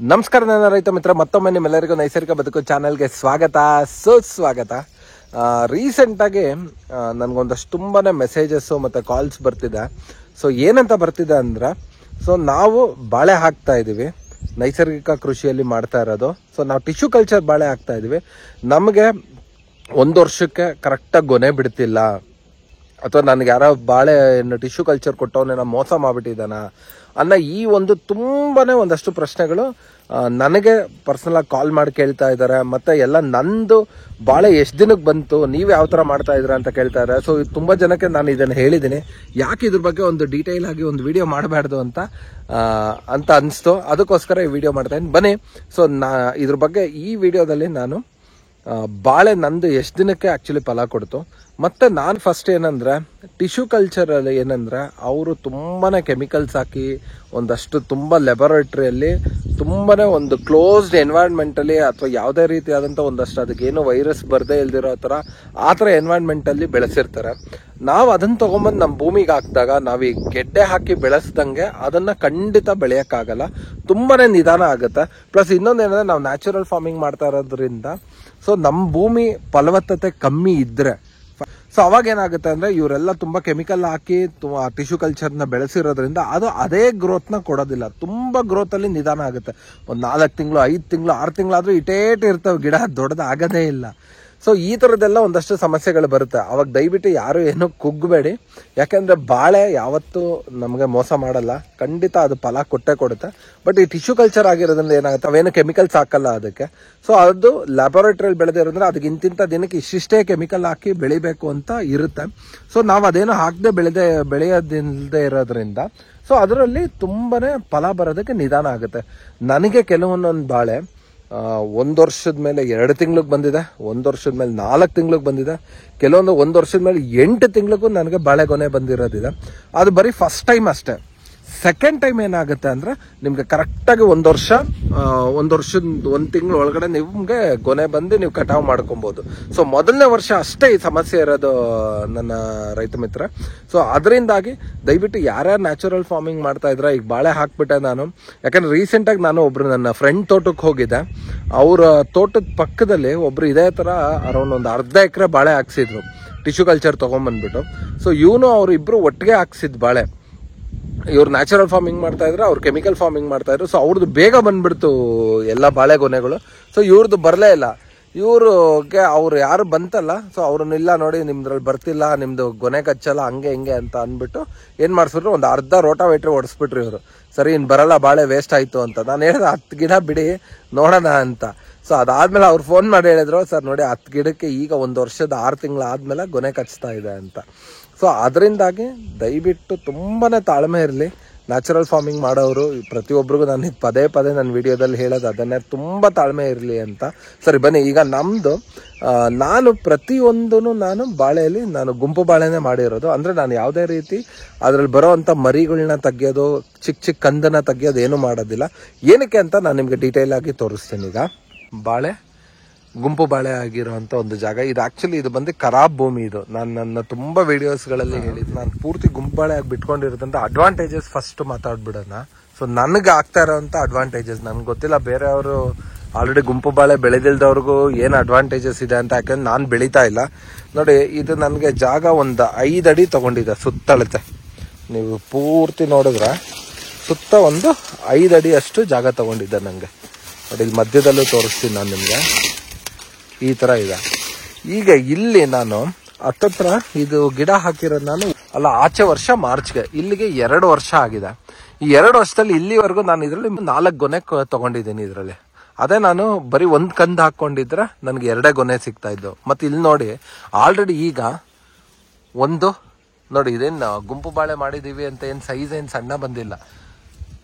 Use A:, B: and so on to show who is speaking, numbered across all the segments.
A: ನಮಸ್ಕಾರ ನನ್ನ ರೈತ ಮಿತ್ರ, ಮತ್ತೊಮ್ಮೆ ನಿಮ್ಮೆಲ್ಲರಿಗೂ ನೈಸರ್ಗಿಕ ಬದುಕು ಚಾನೆಲ್ಗೆ ಸ್ವಾಗತ, ಸುಸ್ವಾಗತ. ರೀಸೆಂಟಾಗಿ ನನಗೊಂದಷ್ಟು ತುಂಬಾ ಮೆಸೇಜಸ್ಸು ಮತ್ತು ಕಾಲ್ಸ್ ಬರ್ತಿದೆ. ಸೊ ಏನಂತ ಬರ್ತಿದೆ ಅಂದರೆ, ಸೊ ನಾವು ಬಾಳೆ ಹಾಕ್ತಾ ಇದ್ದೀವಿ, ನೈಸರ್ಗಿಕ ಕೃಷಿಯಲ್ಲಿ ಮಾಡ್ತಾ ಇರೋದು. ಸೊ ನಾವು ಟಿಶ್ಯೂ ಕಲ್ಚರ್ ಬಾಳೆ ಹಾಕ್ತಾ ಇದ್ದೀವಿ, ನಮಗೆ 1 ವರ್ಷಕ್ಕೆ ಕರೆಕ್ಟಾಗಿ ಗೊನೆ ಬಿಡ್ತಿಲ್ಲ, ಅಥವಾ ನನಗೆ ಯಾರೋ ಬಾಳೆ ಟಿಶ್ಯೂ ಕಲ್ಚರ್ ಕೊಟ್ಟವನೇನ ಮೋಸ ಮಾಡಿಬಿಟ್ಟಿದ್ದಾನ ಅನ್ನೋ ಈ ಒಂದು ತುಂಬಾನೇ ಒಂದಷ್ಟು ಪ್ರಶ್ನೆಗಳು ನನಗೆ ಪರ್ಸನಲಾಗಿ ಕಾಲ್ ಮಾಡಿ ಕೇಳ್ತಾ ಇದ್ದಾರೆ. ಮತ್ತು ಎಲ್ಲ ನಂದು ಬಾಳೆ ಎಷ್ಟು ದಿನಕ್ಕೆ ಬಂತು, ನೀವು ಯಾವ ಥರ ಮಾಡ್ತಾ ಇದ್ದೀರಾ ಅಂತ ಕೇಳ್ತಾ ಇದ್ದಾರೆ. ಸೊ ತುಂಬ ಜನಕ್ಕೆ ನಾನು ಇದನ್ನು ಹೇಳಿದ್ದೀನಿ, ಯಾಕೆ ಇದ್ರ ಬಗ್ಗೆ ಒಂದು ಡೀಟೇಲ್ ಆಗಿ ಒಂದು ವಿಡಿಯೋ ಮಾಡಬಾರ್ದು ಅಂತ ಅನಿಸ್ತು. ಅದಕ್ಕೋಸ್ಕರ ಈ ವಿಡಿಯೋ ಮಾಡ್ತಾ ಇದ್ದೀನಿ, ಬನ್ನಿ. ಸೊ ಇದ್ರ ಬಗ್ಗೆ ಈ ವಿಡಿಯೋದಲ್ಲಿ ನಾನು ಬಾಳೆ ನಂದು ಎಷ್ಟು ದಿನಕ್ಕೆ ಆ್ಯಕ್ಚುಲಿ ಫಲ ಕೊಡ್ತು, ಮತ್ತು ನಾನು ಫಸ್ಟ್ ಏನಂದರೆ ಟಿಶ್ಯೂ ಕಲ್ಚರಲ್ಲಿ ಏನಂದರೆ ಅವರು ತುಂಬಾ ಕೆಮಿಕಲ್ಸ್ ಹಾಕಿ ಒಂದಷ್ಟು ತುಂಬ ಲ್ಯಾಬೊರೇಟ್ರಿಯಲ್ಲಿ ತುಂಬಾ ಒಂದು ಕ್ಲೋಸ್ಡ್ ಎನ್ವೈರ್ಮೆಂಟಲ್ಲಿ ಅಥವಾ ಯಾವುದೇ ರೀತಿಯಾದಂಥ ಒಂದಷ್ಟು ಅದಕ್ಕೇನು ವೈರಸ್ ಬರದೇ ಇಲ್ದಿರೋ ಆ ಥರ ಎನ್ವೈರ್ಮೆಂಟಲ್ಲಿ ಬೆಳೆಸಿರ್ತಾರೆ. ನಾವು ಅದನ್ನು ತೊಗೊಂಬಂದು ನಮ್ಮ ಭೂಮಿಗೆ ಹಾಕಿದಾಗ ನಾವು ಈ ಗೆಡ್ಡೆ ಹಾಕಿ ಬೆಳೆಸ್ದಂಗೆ ಅದನ್ನು ಖಂಡಿತ ಬೆಳೆಯೋಕ್ಕಾಗಲ್ಲ, ತುಂಬಾ ನಿಧಾನ ಆಗುತ್ತೆ. ಪ್ಲಸ್ ಇನ್ನೊಂದೇನಂದರೆ ನಾವು ನ್ಯಾಚುರಲ್ ಫಾರ್ಮಿಂಗ್ ಮಾಡ್ತಾ ಇರೋದ್ರಿಂದ ಸೊ ನಮ್ಮ ಭೂಮಿ ಫಲವತ್ತತೆ ಕಮ್ಮಿ ಇದ್ದರೆ, ಸೊ ಅವಾಗ ಏನಾಗುತ್ತೆ ಅಂದರೆ ಇವರೆಲ್ಲ ತುಂಬ ಕೆಮಿಕಲ್ ಹಾಕಿ ಟಿಶ್ಯೂ ಕಲ್ಚರ್ನ ಬೆಳೆಸಿರೋದ್ರಿಂದ ಅದು ಅದೇ ಗ್ರೋತ್ನ ಕೊಡೋದಿಲ್ಲ, ತುಂಬ ಗ್ರೋತಲ್ಲಿ ನಿಧಾನ ಆಗುತ್ತೆ. ಒಂದು 4 ತಿಂಗಳು 5 ತಿಂಗಳು 6 ತಿಂಗಳಾದರೂ ಇಟೇಟ್ ಇರ್ತವೆ, ಗಿಡ ದೊಡ್ಡದಾಗದೇ ಇಲ್ಲ. ಸೊ ಈ ಥರದ್ದೆಲ್ಲ ಒಂದಷ್ಟು ಸಮಸ್ಯೆಗಳು ಬರುತ್ತೆ. ಅವಾಗ ದಯವಿಟ್ಟು ಯಾರು ಏನೋ ಕುಗ್ಗಬೇಡಿ, ಯಾಕೆಂದರೆ ಬಾಳೆ ಯಾವತ್ತೂ ನಮಗೆ ಮೋಸ ಮಾಡಲ್ಲ, ಖಂಡಿತ ಅದು ಫಲ ಕೊಟ್ಟೇ ಕೊಡುತ್ತೆ. ಬಟ್ ಈ ಟಿಶ್ಯೂ ಕಲ್ಚರ್ ಆಗಿರೋದ್ರಿಂದ ಏನಾಗುತ್ತೆ, ಅವೇನು ಕೆಮಿಕಲ್ಸ್ ಹಾಕಲ್ಲ ಅದಕ್ಕೆ. ಸೊ ಅದು ಲ್ಯಾಬೊರೇಟ್ರಿಯಲ್ಲಿ ಬೆಳೆದಿರೋದ್ರೆ ಅದಕ್ಕೆ ಇಂತಿಂಥ ದಿನಕ್ಕೆ ಇಷ್ಟಿಷ್ಟೇ ಕೆಮಿಕಲ್ ಹಾಕಿ ಬೆಳಿಬೇಕು ಅಂತ ಇರುತ್ತೆ. ಸೊ ನಾವು ಅದೇನೋ ಹಾಕದೆ ಬೆಳೆಯೋದಿಲ್ಲದೆ ಇರೋದ್ರಿಂದ ಸೊ ಅದರಲ್ಲಿ ತುಂಬಾ ಫಲ ಬರೋದಕ್ಕೆ ನಿಧಾನ ಆಗುತ್ತೆ. ನನಗೆ ಕೆಲವೊಂದೊಂದು ಬಾಳೆ 1 ವರ್ಷದ ಮೇಲೆ 2 ತಿಂಗ್ಳಿಗೆ ಬಂದಿದೆ, 1 ವರ್ಷದ ಮೇಲೆ 4 ತಿಂಗ್ಳಿಗೆ ಬಂದಿದೆ, ಕೆಲವೊಂದು 1 ವರ್ಷದ ಮೇಲೆ 8 ತಿಂಗಳಿಗೂ ನನಗೆ ಬಾಳೆಗೊನೆ ಬಂದಿರೋದಿದೆ. ಅದು ಬರೀ ಫಸ್ಟ್ ಟೈಮ್ ಅಷ್ಟೇ. ಸೆಕೆಂಡ್ ಟೈಮ್ ಏನಾಗುತ್ತೆ ಅಂದರೆ ನಿಮಗೆ ಕರೆಕ್ಟಾಗಿ 1 ವರ್ಷದ 1 ತಿಂಗಳು ಒಳಗಡೆ ನಿಮಗೆ ಗೊನೆ ಬಂದು ನೀವು ಕಟಾವು ಮಾಡ್ಕೊಬೋದು. ಸೊ ಮೊದಲನೇ ವರ್ಷ ಅಷ್ಟೇ ಈ ಸಮಸ್ಯೆ ಇರೋದು ನನ್ನ ರೈತ ಮಿತ್ರ. ಸೊ ಅದರಿಂದಾಗಿ ದಯವಿಟ್ಟು ಯಾರ್ಯಾರು ನ್ಯಾಚುರಲ್ ಫಾರ್ಮಿಂಗ್ ಮಾಡ್ತಾ ಇದ್ರೆ, ಈಗ ಬಾಳೆ ಹಾಕ್ಬಿಟ್ಟೆ ನಾನು, ಯಾಕಂದ್ರೆ ರೀಸೆಂಟಾಗಿ ನಾನು ಒಬ್ರು ನನ್ನ ಫ್ರೆಂಡ್ ತೋಟಕ್ಕೆ ಹೋಗಿದ್ದೆ. ಅವರ ತೋಟದ ಪಕ್ಕದಲ್ಲಿ ಒಬ್ರು ಇದೇ ಥರ ಅರೌಂಡ್ ಒಂದು ಅರ್ಧ ಎಕರೆ ಬಾಳೆ ಹಾಕ್ಸಿದ್ರು, ಟಿಶ್ಯೂ ಕಲ್ಚರ್ ತೊಗೊಂಬಂದ್ಬಿಟ್ಟು. ಸೊ ಅವರು ಇಬ್ಬರು ಒಟ್ಟಿಗೆ ಹಾಕ್ಸಿದ್ ಬಾಳೆ. ಇವ್ರು ನ್ಯಾಚುರಲ್ ಫಾರ್ಮಿಂಗ್ ಮಾಡ್ತಾ ಇದ್ರು, ಅವ್ರು ಕೆಮಿಕಲ್ ಫಾರ್ಮಿಂಗ್ ಮಾಡ್ತಾ ಇದ್ರು. ಸೊ ಅವ್ರದ್ದು ಬೇಗ ಬಂದ್ಬಿಡ್ತು ಎಲ್ಲ ಬಾಳೆಗೊನೆಗಳು. ಸೊ ಇವ್ರದ್ದು ಬರಲೇ ಇಲ್ಲ. ಇವ್ರಿಗೆ ಅವ್ರು ಯಾರು ಬಂತಲ್ಲ, ಸೊ ಅವ್ರನ್ನಿಲ್ಲ ನೋಡಿ ನಿಮ್ದ್ರಲ್ಲಿ ಬರ್ತಿಲ್ಲ, ನಿಮ್ದು ಗೊನೆ ಕಚ್ಚಲ್ಲ, ಹಂಗೆ ಹಿಂಗೆ ಅಂತ ಅಂದ್ಬಿಟ್ಟು ಏನು ಮಾಡಿಸಿದ್ರು, ಒಂದು ಅರ್ಧ ರೋಟಾವೇಟ್ರಿ ಓಡಿಸ್ಬಿಟ್ರು ಇವರು. ಸರಿ ಇನ್ನು ಬರಲ್ಲ, ಬಾಳೆ ವೇಸ್ಟ್ ಆಯಿತು ಅಂತ. ನಾನು ಹೇಳಿದೆ 10 ಗಿಡ ಬಿಡಿ ನೋಡೋಣ ಅಂತ. ಸೊ ಅದಾದ್ಮೇಲೆ ಅವ್ರು ಫೋನ್ ಮಾಡಿ ಹೇಳಿದ್ರು, ಸರ್ ನೋಡಿ 10 ಗಿಡಕ್ಕೆ ಈಗ 1 ವರ್ಷದ 6 ತಿಂಗಳು ಆದಮೇಲೆ ಗೊನೆ ಕಚ್ತಾ ಇದೆ ಅಂತ. ಸೊ ಅದರಿಂದಾಗಿ ದಯವಿಟ್ಟು ತುಂಬಾ ತಾಳ್ಮೆ ಇರಲಿ. ನ್ಯಾಚುರಲ್ ಫಾರ್ಮಿಂಗ್ ಮಾಡೋರು ಪ್ರತಿಯೊಬ್ಬರಿಗೂ ನಾನು ಪದೇ ನನ್ನ ವಿಡಿಯೋದಲ್ಲಿ ಹೇಳೋದು ಅದನ್ನೇ, ತುಂಬ ತಾಳ್ಮೆ ಇರಲಿ ಅಂತ. ಸರಿ ಬನ್ನಿ, ಈಗ ನಮ್ಮದು ನಾನು ಪ್ರತಿಯೊಂದೂ ನಾನು ಬಾಳೆಯಲ್ಲಿ ನಾನು ಗುಂಪು ಬಾಳೆನೇ ಮಾಡಿರೋದು. ಅಂದರೆ ನಾನು ಯಾವುದೇ ರೀತಿ ಅದರಲ್ಲಿ ಬರೋ ಅಂಥ ಮರಿಗಳನ್ನ ತೆಗಿಯೋದು, ಚಿಕ್ಕ ಕಂದನ್ನ ತೆಗಿಯೋದು ಏನೂ ಮಾಡೋದಿಲ್ಲ. ಏನಕ್ಕೆ ಅಂತ ನಾನು ನಿಮಗೆ ಡೀಟೇಲ್ ಆಗಿ ತೋರಿಸ್ತೀನಿ. ಈಗ ಬಾಳೆ ಗುಂಪು ಬಾಳೆ ಆಗಿರೋಂಥ ಒಂದು ಜಾಗ ಇದು. ಆ್ಯಕ್ಚುಲಿ ಇದು ಬಂದು ಖರಾಬ್ ಭೂಮಿ. ಇದು ನಾನು ನನ್ನ ತುಂಬ ವಿಡಿಯೋಸ್ಗಳಲ್ಲಿ ಹೇಳಿದ್ದು, ನಾನು ಪೂರ್ತಿ ಗುಂಪು ಬಾಳೆ ಆಗಿ ಬಿಟ್ಕೊಂಡಿರೋದಂಥ ಅಡ್ವಾಂಟೇಜಸ್ ಫಸ್ಟ್ ಮಾತಾಡ್ಬಿಡೋಣ. ಸೊ ನನಗೆ ಆಗ್ತಾ ಇರೋಂಥ ಅಡ್ವಾಂಟೇಜಸ್ ನನಗೆ ಗೊತ್ತಿಲ್ಲ, ಬೇರೆಯವರು ಆಲ್ರೆಡಿ ಗುಂಪು ಬಾಳೆ ಬೆಳೆದಿಲ್ದವ್ರಿಗೂ ಏನು ಅಡ್ವಾಂಟೇಜಸ್ ಇದೆ ಅಂತ. ಯಾಕಂದ್ರೆ ನಾನು ಬೆಳೀತಾ ಇಲ್ಲ ನೋಡಿ. ಇದು ನನಗೆ ಜಾಗ ಒಂದು 5 ಅಡಿ ತೊಗೊಂಡಿದೆ ಸುತ್ತಳತೆ. ನೀವು ಪೂರ್ತಿ ನೋಡಿದ್ರೆ ಸುತ್ತ ಒಂದು 5 ಅಡಿ ಅಷ್ಟು ಜಾಗ ತೊಗೊಂಡಿದ್ದೆ ನನಗೆ ನೋಡಿ. ಇಲ್ಲಿ ಮಧ್ಯದಲ್ಲೂ ತೋರಿಸ್ತೀನಿ ನಾನು ನಿಮಗೆ, ಈ ಥರ ಇದೆ. ಈಗ ಇಲ್ಲಿ ನಾನು ಹತ್ತತ್ರ ಇದು ಗಿಡ ಹಾಕಿರೋದು ನಾನು ಆಚೆ ವರ್ಷ ಮಾರ್ಚ್ಗೆ, ಇಲ್ಲಿಗೆ 2 ವರ್ಷ ಆಗಿದೆ. ಈ 2 ವರ್ಷದಲ್ಲಿ ಇಲ್ಲಿವರೆಗೂ ನಾನು ಇದರಲ್ಲಿ 4 ಗೊನೆ ತೊಗೊಂಡಿದ್ದೀನಿ. ಇದರಲ್ಲಿ ಅದೇ ನಾನು ಬರೀ 1 ಕಂದು ಹಾಕ್ಕೊಂಡಿದ್ರೆ ನನಗೆ 2 ಗೊನೆ ಸಿಗ್ತಾ ಇದ್ದು. ಮತ್ತು ಇಲ್ಲಿ ನೋಡಿ ಆಲ್ರೆಡಿ ಈಗ ಒಂದು ನೋಡಿ, ಇದೇನು ಗುಂಪು ಬಾಳೆ ಮಾಡಿದ್ದೀವಿ ಅಂತ ಏನು ಸೈಜ್ ಏನು ಸಣ್ಣ ಬಂದಿಲ್ಲ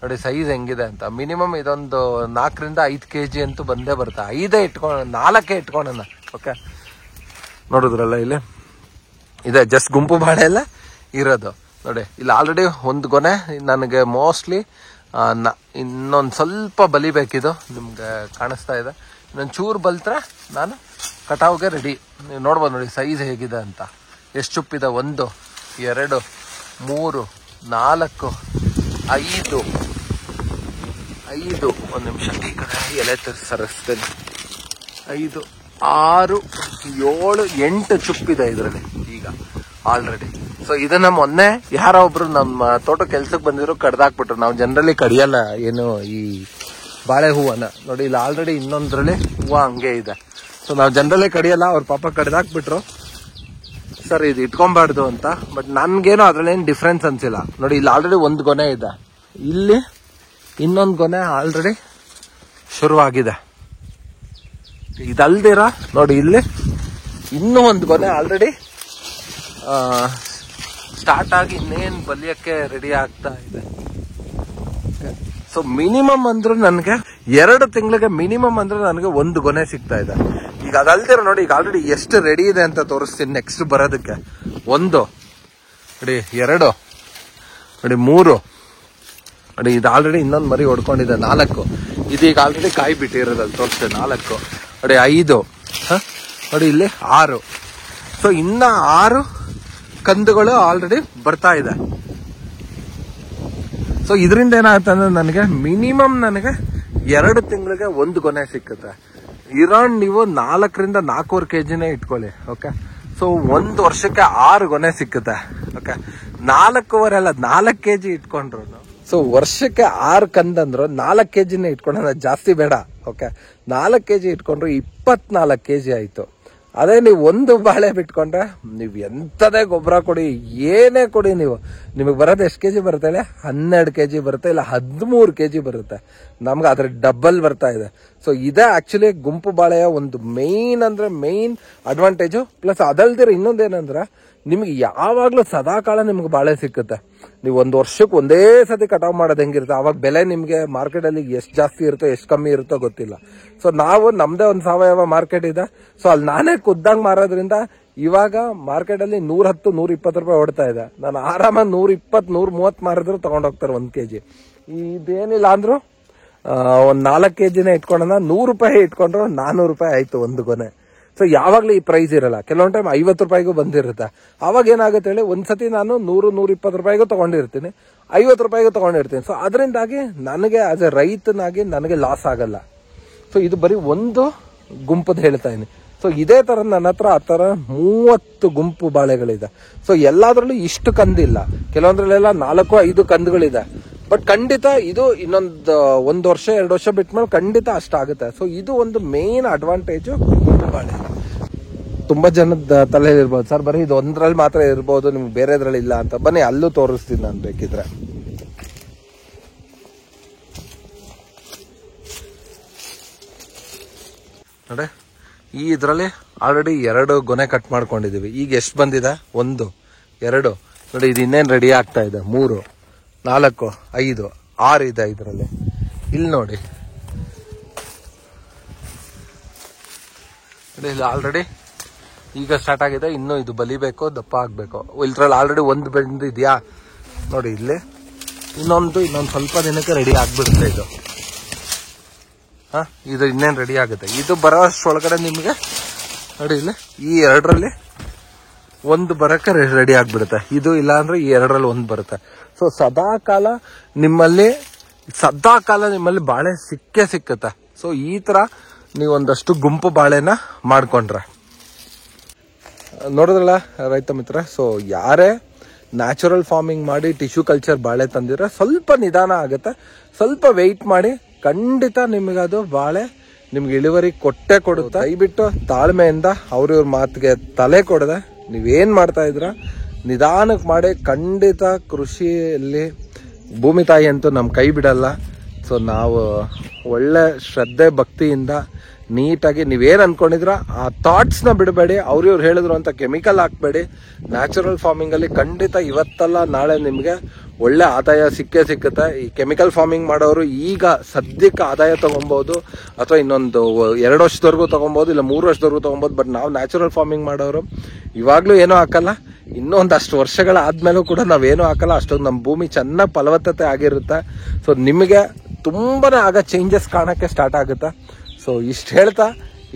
A: ನೋಡಿ, ಸೈಜ್ ಹೆಂಗಿದೆ ಅಂತ. ಮಿನಿಮಮ್ ಇದೊಂದು 4 ರಿಂದ 5 kg ಅಂತೂ ಬಂದೇ ಬರುತ್ತೆ. 5 ಇಟ್ಕೊಳ್ಳೋಣ. ಓಕೆ, ನೋಡಿದ್ರಲ್ಲ ಇಲ್ಲಿ ಇದೆ ಜಸ್ಟ್ ಗುಂಪು ಬಾಳೆ ಎಲ್ಲ ಇರೋದು ನೋಡಿ. ಇಲ್ಲಿ ಆಲ್ರೆಡಿ 1 ಗೊನೆ ನನಗೆ ಮೋಸ್ಟ್ಲಿ ಇನ್ನೊಂದು ಸ್ವಲ್ಪ ಬಲಿಬೇಕಿದು, ನಿಮ್ಗೆ ಕಾಣಿಸ್ತಾ ಇದೆ. ಇನ್ನೊಂದು ಚೂರು ಬಲ್ತ್ರೆ ನಾನು ಕಟಾವ್ಗೆ ರೆಡಿ. ನೀವು ನೋಡ್ಬೋದು ನೋಡಿ ಸೈಜ್ ಹೇಗಿದೆ ಅಂತ, ಎಷ್ಟು ಚುಪ್ಪಿದೆ. 1 2 3 4 5 5 ಒಂದು ನಿಮಿಷ ಈ ಕಡೆ ಎಲೆ ಸರಿಸ್ತೇನೆ. 5 6 7 8 ಚುಪ್ಪಿದೆ ಇದರಲ್ಲಿ ಈಗ ಆಲ್ರೆಡಿ. ಸೊ ಇದನ್ನ ಮೊನ್ನೆ ಯಾರೋ ಒಬ್ರು ನಮ್ಮ ತೋಟ ಕೆಲ್ಸಕ್ಕೆ ಬಂದಿದ್ರು ಕಡ್ದಾಕ್ಬಿಟ್ರು. ನಾವು ಜನರಲಿ ಕಡಿಯಲ್ಲ ಏನು ಈ ಬಾಳೆ ಹೂವನ್ನ. ನೋಡಿ ಇಲ್ಲಿ ಆಲ್ರೆಡಿ ಇನ್ನೊಂದ್ರಲ್ಲಿ ಹೂವು ಹಂಗೆ ಇದೆ. ಸೊ ನಾವು ಜನರಲ್ಲೇ ಕಡಿಯಲ್ಲ, ಅವ್ರ ಪಾಪ ಕಡ್ದಾಕ್ಬಿಟ್ರು. ಸರ್ ಇದು ಇಟ್ಕೊಬಾರ್ದು ಅಂತ. ಬಟ್ ನನ್ಗೇನೋ ಅದ್ರಲ್ಲಿ ಏನು ಡಿಫ್ರೆನ್ಸ್ ಅನ್ಸಿಲ್ಲ. ನೋಡಿ ಇಲ್ಲಿ ಆಲ್ರೆಡಿ ಒಂದು ಗೊನೆ ಇದೆ, ಇಲ್ಲಿ ಇನ್ನೊಂದು ಗೊನೆ ಆಲ್ರೆಡಿ ಶುರುವಾಗಿದೆ. ಇದಲ್ದಿರ ನೋಡಿ ಇಲ್ಲಿ ಇನ್ನೂ ಒಂದು ಗೊನೆ ಆಲ್ರೆಡಿ ಸ್ಟಾರ್ಟ್ ಆಗಿ ಇನ್ನೇನು ಬಲಿಯಕ್ಕೆ ರೆಡಿ ಆಗ್ತಾ ಇದೆ. ಸೊ ಮಿನಿಮಮ್ ಅಂದ್ರೂ ನನಗೆ 2 ತಿಂಗಳಿಗೆ ಮಿನಿಮಮ್ ಅಂದ್ರೆ ನನಗೆ ಒಂದು ಗೊನೆ ಸಿಗ್ತಾ ಇದೆ. ಈಗ ಅದಲ್ದಿರ ನೋಡಿ ಈಗ ಆಲ್ರೆಡಿ ಎಷ್ಟು ರೆಡಿ ಇದೆ ಅಂತ ತೋರಿಸ್ತೀನಿ ನೆಕ್ಸ್ಟ್ ಬರೋದಕ್ಕೆ. 1 ನೋಡಿ, 2 ನೋಡಿ, 3 ನೋಡಿ, ಇದು ಆಲ್ರೆಡಿ ಇನ್ನೊಂದು ಮರಿ ಹೊಡ್ಕೊಂಡಿದೆ, 4 ಇದೀಗ ಆಲ್ರೆಡಿ ಕಾಯಿ ಬಿಟ್ಟಿರೋದಲ್ಲಿ ತೋರಿಸ್ತೇನೆ, 4 ನೋಡಿ, 5 ನೋಡಿ, ಇಲ್ಲಿ 6. ಸೊ ಇನ್ನ 6 ಕಂದುಗಳು ಆಲ್ರೆಡಿ ಬರ್ತಾ ಇದೆ. ಸೊ ಇದರಿಂದ ಏನಾಗುತ್ತೆ ಅಂದ್ರೆ ನನಗೆ ಮಿನಿಮಮ್ ನನಗೆ 2 ತಿಂಗಳಿಗೆ ಒಂದು ಗೊನೆ ಸಿಕ್ಕುತ್ತೆ. ಇರಾನ್ ನೀವು 4ರಿಂದ 4.25 kgನೇ ಇಟ್ಕೊಳ್ಳಿ. ಓಕೆ, ಸೊ 1 ವರ್ಷಕ್ಕೆ 6 ಗೊನೆ ಸಿಕ್ಕುತ್ತೆ. ಓಕೆ, 4.25 ಅಲ್ಲ 4 kg ಇಟ್ಕೊಂಡ್ರು. ಸೊ ವರ್ಷಕ್ಕೆ 6 ಕಂದಂದ್ರು 4 kgನೇ ಇಟ್ಕೊಂಡ್ರೆ ಜಾಸ್ತಿ ಬೇಡ. ಓಕೆ, 4 kg ಇಟ್ಕೊಂಡ್ರು 24 kg ಆಯ್ತು. ಅದೇ ನೀವು ಒಂದು ಬಾಳೆ ಬಿಟ್ಕೊಂಡ್ರೆ ನೀವು ಎಂಥದೇ ಗೊಬ್ಬರ ಕೊಡಿ, ಏನೇ ಕೊಡಿ, ನಿಮಗೆ ಬರೋದು ಎಷ್ಟು ಕೆಜಿ ಬರುತ್ತೆ ಹೇಳಿ? 12 kg ಬರುತ್ತೆ, ಇಲ್ಲ 13 kg ಬರುತ್ತೆ. ನಮ್ಗೆ ಅದ್ರ ಡಬಲ್ ಬರ್ತಾ ಇದೆ. ಸೊ ಇದೇ ಆಕ್ಚುಲಿ ಗುಂಪು ಬಾಳೆಯ ಒಂದು ಮೇನ್ ಅಡ್ವಾಂಟೇಜು. ಪ್ಲಸ್ ಅದಲ್ದಿರ ಇನ್ನೊಂದೇನಂದ್ರೆ ನಿಮ್ಗೆ ಯಾವಾಗ್ಲೂ ಸದಾಕಾಲ ನಿಮ್ಗೆ ಬಾಳೆ ಸಿಕ್ಕುತ್ತೆ. ನೀವು 1 ವರ್ಷಕ್ಕೆ ಒಂದೇ ಸತಿ ಕಟಾವ್ ಮಾಡೋದು ಹೆಂಗಿರುತ್ತೆ, ಅವಾಗ ಬೆಲೆ ನಿಮ್ಗೆ ಮಾರ್ಕೆಟ್ ಅಲ್ಲಿ ಎಷ್ಟು ಜಾಸ್ತಿ ಇರುತ್ತೋ ಎಷ್ಟು ಕಮ್ಮಿ ಇರುತ್ತೋ ಗೊತ್ತಿಲ್ಲ. ಸೊ ನಾವು ನಮ್ದೇ ಒಂದು ಸಾವಯವ ಮಾರ್ಕೆಟ್ ಇದೆ. ಸೊ ಅಲ್ಲಿ ನಾನೇ ಖುದ್ದಾಗ ಮಾರೋದ್ರಿಂದ ಇವಾಗ ಮಾರ್ಕೆಟ್ ಅಲ್ಲಿ 110-120 ರೂಪಾಯಿ ಹೊಡ್ತಾ ಇದೆ. ನಾನು ಆರಾಮಾಗಿ 120-130 ಮಾರಿದ್ರು ತಗೊಂಡೋಗ್ತಾರೆ 1 kg. ಇದೇನಿಲ್ಲ ಅಂದ್ರು ಒಂದ್ 4 kgನೇ ಇಟ್ಕೊಂಡ 100 ರೂಪಾಯಿ ಇಟ್ಕೊಂಡ್ರು 400 ರೂಪಾಯಿ ಆಯ್ತು ಒಂದು ಗೊನೆ. ಸೊ ಯಾವಾಗ್ಲೂ ಈ ಪ್ರೈಸ್ ಇರಲ್ಲ, ಕೆಲವೊಂದ್ ಟೈಮ್ 50 ರೂಪಾಯಿಗೂ ಬಂದಿರುತ್ತೆ. ಅವಾಗ ಏನಾಗುತ್ತೆ ಹೇಳಿ, ಒಂದ್ಸತಿ ನಾನು 100-120 ರೂಪಾಯಿಗೂ ತಗೊಂಡಿರ್ತೀನಿ, 50 ರೂಪಾಯಿಗೂ ತಗೊಂಡಿರ್ತೀನಿ. ಸೊ ಅದರಿಂದಾಗಿ ನನಗೆ ಆಸ್ ಎ ರೈತನಾಗಿ ನನಗೆ ಲಾಸ್ ಆಗಲ್ಲ. ಸೊ ಇದು ಬರೀ ಒಂದು ಗುಂಪದ್ ಹೇಳ್ತಾ ಇದೀನಿ. ಸೊ ಇದೇ ತರ ನನ್ನ ಹತ್ರ ಆ ತರ 30 ಗುಂಪು ಬಾಳೆಗಳಿದೆ. ಸೊ ಎಲ್ಲಾದ್ರಲ್ಲೂ ಇಷ್ಟು ಕಂದಿಲ್ಲ, ಕೆಲವೊಂದ್ರಲ್ಲೆಲ್ಲ 4-5 ಕಂದುಗಳಿದೆ. ಬಟ್ ಖಂಡಿತ ಇದು ಇನ್ನೊಂದು 1 ವರ್ಷ 2 ವರ್ಷ ಬಿಟ್ಮೇಲೆ ಖಂಡಿತ ಅಷ್ಟಾಗುತ್ತೆ. ಸೊ ಇದು ಒಂದು ಮೇನ್ ಅಡ್ವಾಂಟೇಜ್ ಗುಂಪು ಬಾಳೆ. ತುಂಬಾ ಜನದ ತಲೆಯಲ್ಲಿ ಇರ್ಬೋದು, ಸರ್ ಬರೀ ಇದು ಒಂದ್ರಲ್ಲಿ ಮಾತ್ರ ಇರ್ಬೋದು, ನಿಮ್ಗೆ ಬೇರೆದ್ರಲ್ಲಿ ಇಲ್ಲ ಅಂತ. ಬನ್ನಿ ಅಲ್ಲೂ ತೋರಿಸ್ತೀನಿ ನಾನು ಬೇಕಿದ್ರೆ. ನೋಡಿ, ಈ ಇದ್ರಲ್ಲಿ ಆಲ್ರೆಡಿ 2 ಗೊನೆ ಕಟ್ ಮಾಡ್ಕೊಂಡಿದೀವಿ. ಈಗ ಎಷ್ಟು ಬಂದಿದೆ? 1 2 ನೋಡಿ, ಇದು ಇನ್ನೇನು ರೆಡಿ ಆಗ್ತಾ ಇದೆ. 3 4 5 6 ಇದೆ ಇದರಲ್ಲಿ. ಇಲ್ಲಿ ನೋಡಿ, ಇಲ್ಲಿ ಆಲ್ರೆಡಿ ಈಗ ಸ್ಟಾರ್ಟ್ ಆಗಿದೆ. ಇನ್ನು ಇದು ಬಲಿಬೇಕು, ದಪ್ಪ ಆಗ್ಬೇಕು. ಇದ್ರಲ್ಲಿ ಆಲ್ರೆಡಿ 1 ಬೆಂದು ಇದೆಯಾ ನೋಡಿ, ಇಲ್ಲಿ ಇನ್ನೊಂದು ಸ್ವಲ್ಪ ದಿನಕ್ಕೆ ರೆಡಿ ಆಗ್ಬಿಡುತ್ತೆ ಇದು. ಇದು ಇನ್ನೇನು ರೆಡಿ ಆಗುತ್ತೆ. ಇದು ಬರೋ ಅಷ್ಟೊಳಗಡೆ ನಿಮ್ಗೆ ನೋಡಿ, ಇಲ್ಲಿ ಈ 2ರಲ್ಲಿ 1 ಬರಕ್ಕೆ ರೆಡಿ ಆಗ್ಬಿಡುತ್ತೆ. ಇದು ಇಲ್ಲ ಅಂದ್ರೆ ಈ 2ರಲ್ಲಿ 1 ಬರುತ್ತೆ. ಸೊ ಸದಾಕಾಲ ನಿಮ್ಮಲ್ಲಿ ಬಾಳೆ ಸಿಕ್ಕುತ್ತೆ. ಸೊ ಈ ತರ ನೀವೊಂದಷ್ಟು ಗುಂಪು ಬಾಳೆನ ಮಾಡ್ಕೊಂಡ್ರೆ ನೋಡಿದ್ರಲ್ಲ ರೈತ ಮಿತ್ರ. ಸೊ ಯಾರೇ ನ್ಯಾಚುರಲ್ ಫಾರ್ಮಿಂಗ್ ಮಾಡಿ ಟಿಶ್ಯೂ ಕಲ್ಚರ್ ಬಾಳೆ ತಂದಿದ್ರೆ ಸ್ವಲ್ಪ ನಿಧಾನ ಆಗುತ್ತೆ, ಸ್ವಲ್ಪ ವೆಯ್ಟ್ ಮಾಡಿ, ಖಂಡಿತ ನಿಮಗದು ಬಾಳೆ ನಿಮ್ಗೆ ಇಳುವರಿ ಕೊಟ್ಟೆ ಕೊಡುತ್ತೆ. ದಯವಿಟ್ಟು ತಾಳ್ಮೆಯಿಂದ ಅವ್ರಿವ್ರ ಮಾತಿಗೆ ತಲೆ ಕೊಡದೆ ನೀವೇನ್ ಮಾಡ್ತಾ ಇದ್ರ ನಿಧಾನಕ್ಕೆ ಮಾಡಿ. ಖಂಡಿತ ಕೃಷಿಯಲ್ಲಿ ಭೂಮಿ ತಾಯಿ ಅಂತೂ ನಮ್ ಕೈ ಬಿಡಲ್ಲ. ಸೊ ನಾವು ಒಳ್ಳೆ ಶ್ರದ್ಧೆ ಭಕ್ತಿಯಿಂದ ನೀಟಾಗಿ ನೀವೇನ್ ಅನ್ಕೊಂಡಿದ್ರ ಆ ಥಾಟ್ಸ್ ನ ಬಿಡಬೇಡಿ. ಅವ್ರಿವ್ರು ಹೇಳಿದ್ರು ಅಂತ ಕೆಮಿಕಲ್ ಹಾಕ್ಬೇಡಿ. ನ್ಯಾಚುರಲ್ ಫಾರ್ಮಿಂಗ್ ಅಲ್ಲಿ ಖಂಡಿತ ಇವತ್ತಲ್ಲ ನಾಳೆ ನಿಮ್ಗೆ ಒಳ್ಳೆ ಆದಾಯ ಸಿಕ್ಕುತ್ತೆ. ಈ ಕೆಮಿಕಲ್ ಫಾರ್ಮಿಂಗ್ ಮಾಡೋರು ಈಗ ಸದ್ಯಕ್ಕೆ ಆದಾಯ ತಗೊಬಹುದು, ಅಥವಾ ಇನ್ನೊಂದು 2 ವರ್ಷದವರೆಗೂ ತಗೊಬಹುದು, ಇಲ್ಲ 3 ವರ್ಷದವರೆಗೂ ತಗೊಬಹುದು. ಬಟ್ ನಾವು ನ್ಯಾಚುರಲ್ ಫಾರ್ಮಿಂಗ್ ಮಾಡೋರು ಇವಾಗ್ಲೂ ಏನೂ ಹಾಕಲ್ಲ, ಇನ್ನೂ ಒಂದಷ್ಟು ವರ್ಷಗಳಾದ್ಮೇಲೂ ಕೂಡ ನಾವೇನೂ ಹಾಕಲ್ಲ. ಅಷ್ಟೊಂದು ನಮ್ಮ ಭೂಮಿ ಚೆನ್ನಾಗಿ ಫಲವತ್ತತೆ ಆಗಿರುತ್ತೆ. ಸೊ ನಿಮಗೆ ತುಂಬಾನೇ ಆಗ ಚೇಂಜಸ್ ಕಾಣಕ್ಕೆ ಸ್ಟಾರ್ಟ್ ಆಗುತ್ತೆ. ಸೊ ಇಷ್ಟು ಹೇಳ್ತಾ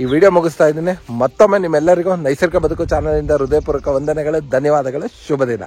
A: ಈ ವಿಡಿಯೋ ಮುಗಿಸ್ತಾ ಇದ್ದೀನಿ. ಮತ್ತೊಮ್ಮೆ ನಿಮ್ಮೆಲ್ಲರಿಗೂ ನೈಸರ್ಗಿಕ ಬದುಕು ಚಾನಲ್ ಇಂದ ಹೃದಯಪೂರ್ವಕ ವಂದನೆಗಳು, ಧನ್ಯವಾದಗಳು, ಶುಭ ದಿನ.